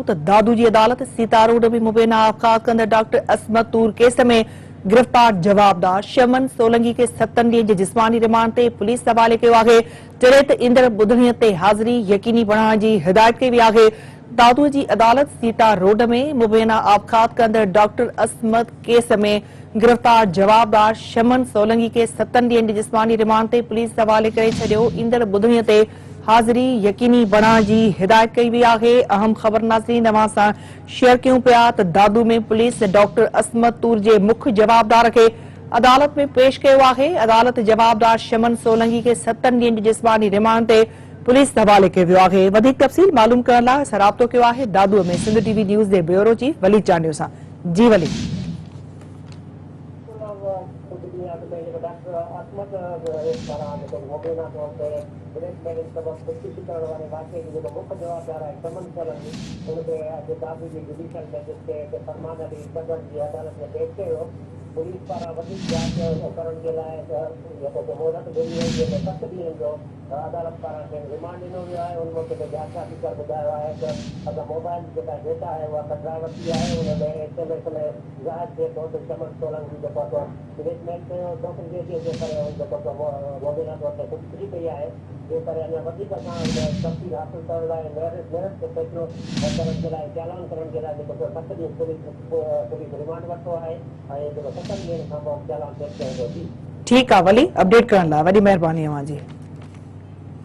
त दादू जी अदालत सीता रोड में मुबैना आबकात कंदड़ डॉक्टर असमत तूर केस में गिरफ़्तार जवाबदार शमन सोलंकी के 7 ॾींहनि जे जिस्मानी रिमांड ते पुलिस हवाले कयो आहे। जॾहिं त ईंदड़ ॿुधणीअ ते हाज़िरी यकीनी बणाइण जी हिदायत कई वई आहे। दादू जी अदालत सीता रोड में मुबैना आबकात कंदड़ डॉक्टर असमत केस में गिरफ़्तार जवाबदार शमन सोलंकी के 7 ॾींहनि जे जिस्मानी रिमांड ते पुलिस हवाले करे छॾियो। ईंदड़ ॿुधणीअ ते हाज़िरी यकीनी बणाइण जी हिदायत कई वई आहे। अहम ख़बर नाज़रीन अवां सां शेयर कयूं पिया त दादू में पुलिस डॉक्टर असमत तूर जे मुख्य जवाबदार खे अदालत में पेश कयो आहे। अदालत जवाबदार शमन सोलंकी के 7 ॾींहनि जी जिस्मानी रिमांड ते पुलिस हवाले कयो वियो आहे। वधीक तफ़सील मालूम करण लाइ असां राब्तो कयो आहे दादूअ में सिंध टीवी न्यूज़ जे ब्यूरो चीफ वली चांडियो सां। जी वली। पुलिस पारां वधीक जांच करण जे लाइ मोहलत ॾिनी वई आहे। 7 ॾींहनि जो अदालत पारां रिमांड ॾिनो वियो आहे। उन वक़्तु जांच ऑफिसर ॿुधायो आहे त असां मोबाइल जेका डेटा आहे उहा कढाए वरिती आहे। उन में SMS में ज़ाहिर थिए थो त शमन सोलंकी जेको आहे ब्लैकमेल कयो डॉक्टर जे करे जेको मुबैना तौर ते ख़ुदकुशी कई आहे। जे करे अञा वधीक असां तफ़सील हासिल करण लाइ मेरिट ते फ़ैसिलो करण जे लाइ चालान करण जे लाइ जेको 7 ॾींहं पुलिस रिमांड वरितो आहे ऐं जेको 7 ॾींहनि खां पोइ चालान पेश कयो। ठीक आहे वली अपडेट करण लाइ वॾी महिरबानी अवां जी।